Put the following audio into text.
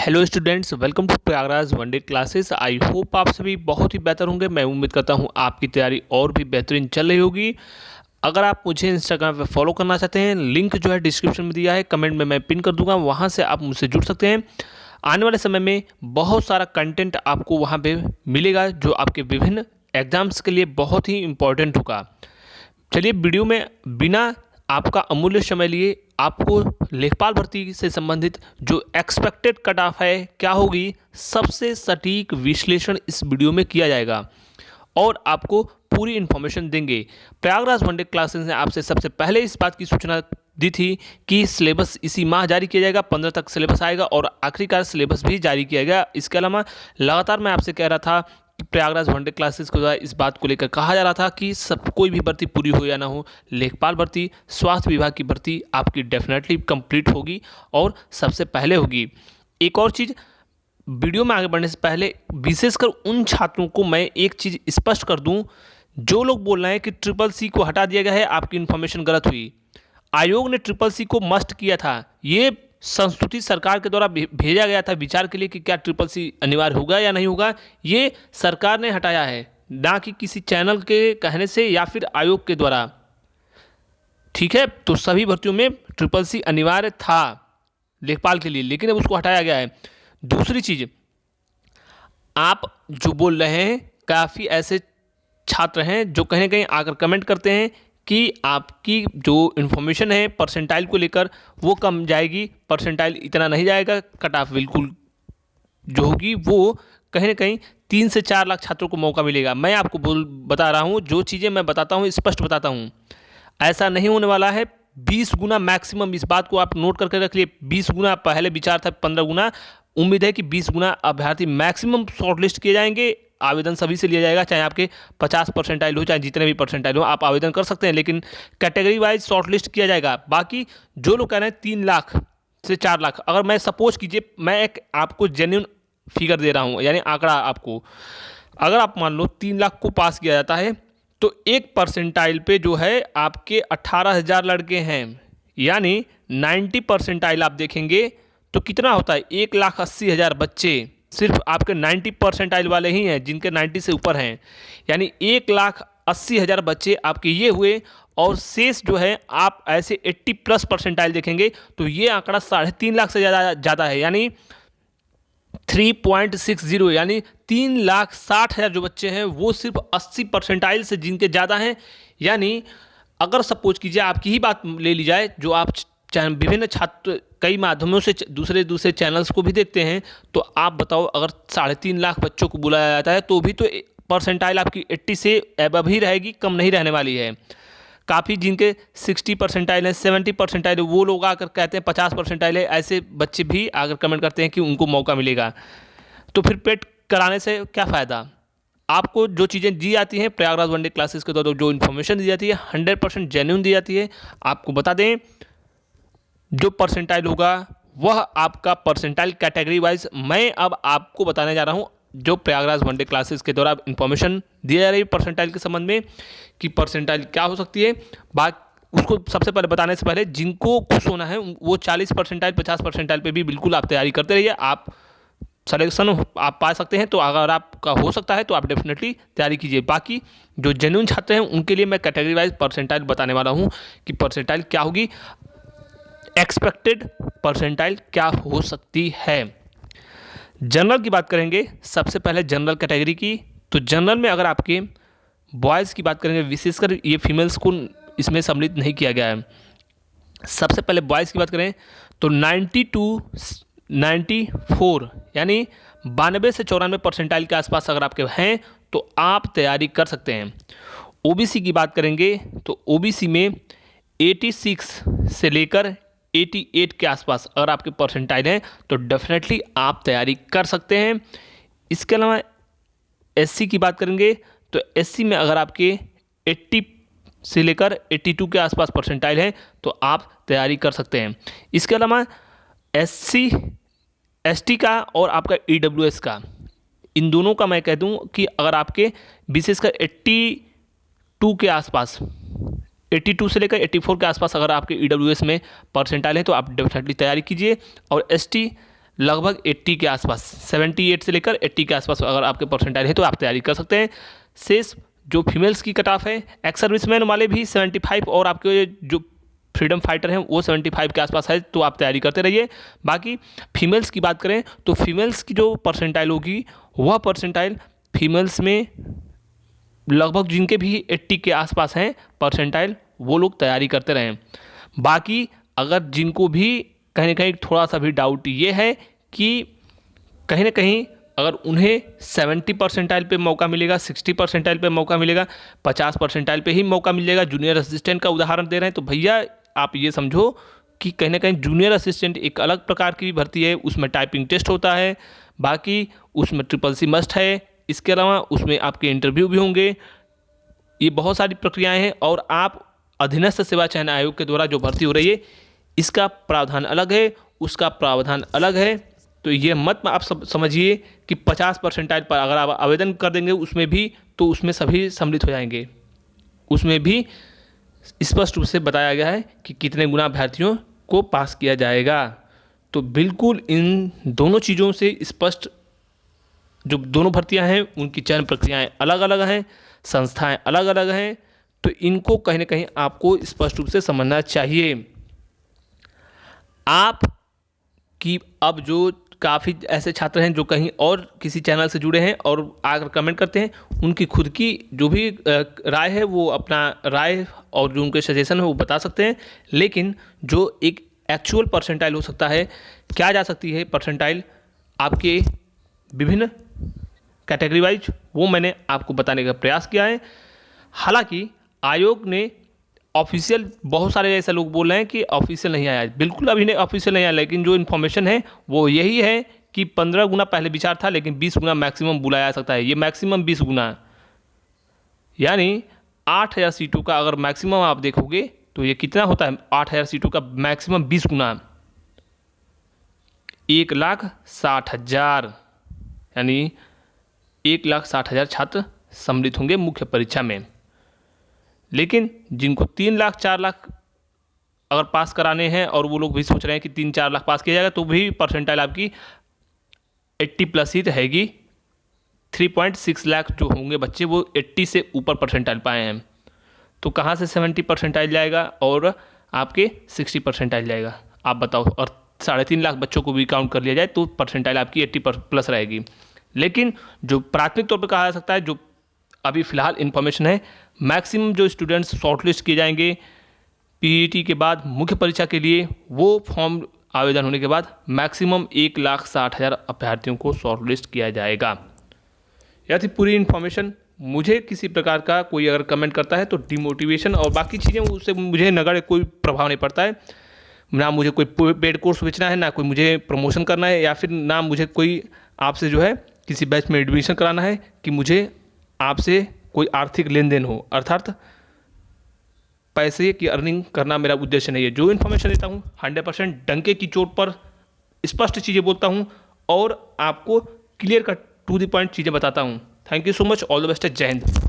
Hello students, welcome to Prayagraj one day classes. I hope आप सभी बहुत ही बेहतर होंगे। मैं उम्मीद करता हूं आपकी तैयारी और भी बेहतरीन चल रही होगी। अगर आप मुझे इंस्टाग्राम पे फॉलो करना चाहते हैं, लिंक जो है डिस्क्रिप्शन में दिया है, कमेंट में मैं पिन कर दूंगा, वहां से आप मुझसे जुड़ सकते हैं। आने वाले समय में बहुत सारा कंटेंट आपको वहां पे मिलेगा जो आपके विभिन्न एग्जाम्स के लिए बहुत ही इंपॉर्टेंट होगा। चलिए वीडियो में बिना आपका अमूल्य समय लिए आपको लेखपाल भर्ती से संबंधित जो एक्सपेक्टेड कट ऑफ है क्या होगी, सबसे सटीक विश्लेषण इस वीडियो में किया जाएगा और आपको पूरी इन्फॉर्मेशन देंगे। प्रयागराज वनडे क्लासेस ने आपसे सबसे पहले इस बात की सूचना दी थी कि सिलेबस इसी माह जारी किया जाएगा, 15 तक सिलेबस आएगा और आखिरकार सिलेबस भी जारी किया गया। इसके अलावा लगातार मैं आपसे कह रहा था कि प्रयागराज वनडे क्लासेस को इस बात को लेकर कहा जा रहा था कि सब कोई भी भर्ती पूरी हो या ना हो, लेखपाल भर्ती, स्वास्थ्य विभाग की भर्ती आपकी डेफिनेटली कंप्लीट होगी और सबसे पहले होगी। एक और चीज़, वीडियो में आगे बढ़ने से पहले विशेषकर उन छात्रों को मैं एक चीज़ स्पष्ट कर दूं, जो लोग बोल रहे हैं कि ट्रिपल सी को हटा दिया गया है, आपकी इन्फॉर्मेशन गलत हुई। आयोग ने ट्रिपल सी को मस्ट किया था। ये संस्तुति सरकार के द्वारा भेजा गया था विचार के लिए कि क्या ट्रिपल सी अनिवार्य होगा या नहीं होगा। ये सरकार ने हटाया है, ना कि किसी चैनल के कहने से या फिर आयोग के द्वारा। ठीक है, तो सभी भर्तियों में ट्रिपल सी अनिवार्य था लेखपाल के लिए, लेकिन अब उसको हटाया गया है। दूसरी चीज, आप जो बोल रहे हैं, काफ़ी ऐसे छात्र हैं जो कहीं ना कहीं आकर कमेंट करते हैं कि आपकी जो इन्फॉर्मेशन है परसेंटाइल को लेकर वो कम जाएगी, परसेंटाइल इतना नहीं जाएगा, कट ऑफ बिल्कुल जो होगी वो कहीं ना कहीं 3 से 4 लाख छात्रों को मौका मिलेगा। मैं आपको बता रहा हूँ, जो चीज़ें मैं बताता हूँ स्पष्ट बताता हूँ, ऐसा नहीं होने वाला है। 20 गुना मैक्सिमम, इस बात को आप नोट करके रख लिए। 20 गुना पहले विचार था, 15 गुना उम्मीद है कि 20 गुना अभ्यर्थी मैक्सिमम शॉर्टलिस्ट किए जाएंगे। आवेदन सभी से लिया जाएगा, चाहे आपके 50 परसेंटाइल हो, चाहे जितने भी परसेंटाइल हो, आप आवेदन कर सकते हैं, लेकिन कैटेगरी वाइज शॉर्टलिस्ट किया जाएगा। बाकी जो लोग कह रहे हैं 3 लाख से 4 लाख, अगर मैं सपोज कीजिए, मैं एक आपको जेन्युइन फिगर दे रहा हूँ, यानी आंकड़ा आपको, अगर आप मान लो 3 लाख को पास किया जाता है तो एक परसेंटाइल पे जो है आपके 18,000 लड़के हैं, यानी 90 परसेंटाइल आप देखेंगे तो कितना होता है, 1,80,000 बच्चे सिर्फ आपके 90 परसेंटाइल वाले ही हैं, जिनके 90 से ऊपर हैं, यानी 1,80,000 बच्चे आपके ये हुए। और शेष जो है आप ऐसे 80 प्लस परसेंटाइल देखेंगे तो ये आंकड़ा 3.5 लाख से ज़्यादा है, यानी 3.60, यानी 3,60,000 जो बच्चे हैं वो सिर्फ 80 परसेंटाइल से जिनके ज़्यादा हैं। यानी अगर सपोज कीजिए आपकी ही बात ले ली जाए, जो आप विभिन्न छात्र कई माध्यमों से दूसरे चैनल्स को भी देखते हैं, तो आप बताओ, अगर 3.5 लाख बच्चों को बुलाया जाता है तो भी तो परसेंटाइल आपकी 80 से एबव ही रहेगी, कम नहीं रहने वाली है। काफ़ी जिनके 60 परसेंटाइल है, 70 परसेंटाइल है, वो लोग आकर कहते हैं 50 परसेंटाइल है, ऐसे बच्चे भी आकर कमेंट करते हैं कि उनको मौका मिलेगा। तो फिर पेट कराने से क्या फ़ायदा। आपको जो चीज़ें दी जाती हैं प्रयागराज वनडे क्लासेस के द्वारा, जो इन्फॉर्मेशन दी जाती है 100% जेन्युइन दी जाती है। आपको बता दें, जो परसेंटाइल होगा वह आपका परसेंटाइल कैटेगरी वाइज मैं अब आपको बताने जा रहा हूँ, जो प्रयागराज वनडे क्लासेस के द्वारा इन्फॉर्मेशन दी जा रही है परसेंटाइल के संबंध में कि परसेंटाइल क्या हो सकती है। उसको सबसे पहले बताने से पहले जिनको खुश होना है वो 40 परसेंटाइल 50 परसेंटाइल पे भी बिल्कुल आप तैयारी करते रहिए, आप सिलेक्शन आप पा सकते हैं। तो अगर आपका हो सकता है तो आप डेफिनेटली तैयारी कीजिए। बाकी जो जेन्युइन छात्र हैं उनके लिए मैं कैटेगरी वाइज परसेंटाइल बताने वाला हूँ कि परसेंटाइल क्या होगी, एक्सपेक्टेड परसेंटाइल क्या हो सकती है। जनरल की बात करेंगे, सबसे पहले जनरल कैटेगरी की। तो जनरल में अगर आपके बॉयज़ की बात करेंगे, विशेषकर ये फीमेल्स को इसमें सम्मिलित नहीं किया गया है। सबसे पहले बॉयज़ की बात करें तो 94 यानी 92 से 94 परसेंटाइल के आसपास अगर आपके हैं तो आप तैयारी कर सकते हैं। ओबीसी की बात करेंगे तो ओबीसी में 86 से लेकर 88 के आसपास अगर आपके परसेंटाइल हैं तो डेफिनेटली आप तैयारी कर सकते हैं। इसके अलावा एससी की बात करेंगे तो एससी में अगर आपके 80 से लेकर 82 के आसपास परसेंटाइल हैं तो आप तैयारी कर सकते हैं। इसके अलावा एससी एसटी का और आपका ईडब्ल्यूएस का, इन दोनों का मैं कह दूं कि अगर आपके विशेषकर 82 के आसपास, 82 से लेकर 84 के आसपास अगर आपके ईडब्ल्यूएस में परसेंटाइल है तो आप डेफिनेटली तैयारी कीजिए। और एसटी लगभग 80 के आसपास, 78 से लेकर 80 के आसपास अगर आपके परसेंटाइल है तो आप तैयारी कर सकते हैं। शेष जो फीमेल्स की कट ऑफ है, एक्स सर्विसमैन वाले भी 75 और आपके जो फ्रीडम फाइटर हैं वो 75 के आसपास है, तो आप तैयारी करते रहिए। बाकी फीमेल्स की बात करें तो फीमेल्स की जो परसेंटाइल होगी वह परसेंटाइल फीमेल्स में लगभग जिनके भी 80 के आसपास हैं परसेंटाइल, वो लोग तैयारी करते रहें। बाकी अगर जिनको भी कहीं ना कहीं थोड़ा सा भी डाउट ये है कि कहीं ना कहीं अगर उन्हें 70 परसेंटाइल पे मौका मिलेगा, 60 परसेंटाइल पे मौका मिलेगा, 50 परसेंटाइल पे ही मौका मिलेगा, जूनियर असिस्टेंट का उदाहरण दे रहे हैं, तो भैया आप ये समझो कि कहीं ना कहीं जूनियर असिस्टेंट एक अलग प्रकार की भर्ती है, उसमें टाइपिंग टेस्ट होता है, बाकी उसमें SSC मस्ट है, इसके अलावा उसमें आपके इंटरव्यू भी होंगे। ये बहुत सारी प्रक्रियाएं हैं और आप अधीनस्थ सेवा चयन आयोग के द्वारा जो भर्ती हो रही है इसका प्रावधान अलग है, उसका प्रावधान अलग है। तो ये मत आप सब समझिए कि 50 परसेंटाइल पर अगर आप आवेदन कर देंगे उसमें भी, तो उसमें सभी सम्मिलित हो जाएंगे। उसमें भी स्पष्ट रूप से बताया गया है कि कितने गुना अभ्यर्थियों को पास किया जाएगा। तो बिल्कुल इन दोनों चीज़ों से स्पष्ट, जो दोनों भर्तियां हैं उनकी चयन प्रक्रियाएं अलग अलग हैं, संस्थाएं अलग अलग हैं, तो इनको कहीं ना कहीं आपको स्पष्ट रूप से समझना चाहिए। आप कि अब जो काफ़ी ऐसे छात्र हैं जो कहीं और किसी चैनल से जुड़े हैं और आकर कमेंट करते हैं, उनकी खुद की जो भी राय है वो अपना राय और जो उनके सजेशन है वो बता सकते हैं, लेकिन जो एक एक्चुअल परसेंटाइल हो सकता है, क्या जा सकती है परसेंटाइल आपके विभिन्न कैटेगरी वाइज, वो मैंने आपको बताने का प्रयास किया है। हालांकि आयोग ने ऑफिशियल, बहुत सारे ऐसे लोग बोल रहे हैं कि ऑफिशियल नहीं आया, बिल्कुल अभी नहीं ऑफिशियल नहीं आया, लेकिन जो इन्फॉर्मेशन है वो यही है कि 15 गुना पहले विचार था, लेकिन 20 गुना मैक्सिमम बुलाया जा सकता है। ये मैक्सिमम 20 गुना, यानी 8000 सीटों का अगर मैक्सिमम आप देखोगे तो ये कितना होता है, 8000 सीटों का मैक्सिमम 20 गुना 1,60,000, यानी 1,60,000 छात्र सम्मिलित होंगे मुख्य परीक्षा में। लेकिन जिनको 3 लाख 4 लाख अगर पास कराने हैं और वो लोग भी सोच रहे हैं कि 3-4 लाख पास किया जाएगा, तो भी परसेंटाइल आपकी 80 प्लस ही रहेगी। 3.6 लाख जो होंगे बच्चे वो 80 से ऊपर परसेंटाइल पाए हैं, तो कहाँ से 70 परसेंटाइल जाएगा और आपके 60 परसेंटाइल जाएगा, आप बताओ। और 3.5 लाख बच्चों को भी काउंट कर लिया जाए तो परसेंटाइल आपकी 80 प्लस रहेगी। लेकिन जो प्राथमिक तौर पर कहा जा सकता है, जो अभी फ़िलहाल इन्फॉर्मेशन है, मैक्सिमम जो स्टूडेंट्स शॉर्टलिस्ट किए जाएंगे पीईटी के बाद मुख्य परीक्षा के लिए, वो फॉर्म आवेदन होने के बाद मैक्सिमम 1,60,000 अभ्यर्थियों को शॉर्टलिस्ट किया जाएगा। यह थी पूरी इन्फॉर्मेशन। मुझे किसी प्रकार का कोई अगर कमेंट करता है तो डिमोटिवेशन और बाकी चीज़ें उससे मुझे नगण्य कोई प्रभाव नहीं पड़ता है। ना मुझे कोई पेड कोर्स बेचना है, ना कोई मुझे प्रमोशन करना है, या फिर ना मुझे कोई आपसे जो है किसी बैच में एडमिशन कराना है कि मुझे आपसे कोई आर्थिक लेन देन हो, अर्थात पैसे की अर्निंग करना मेरा उद्देश्य नहीं है। जो इन्फॉर्मेशन देता हूँ 100% डंके की चोट पर स्पष्ट चीज़ें बोलता हूँ और आपको clear cut to the point चीज़ें बताता हूँ। Thank you so much, all the best, जय हिंद।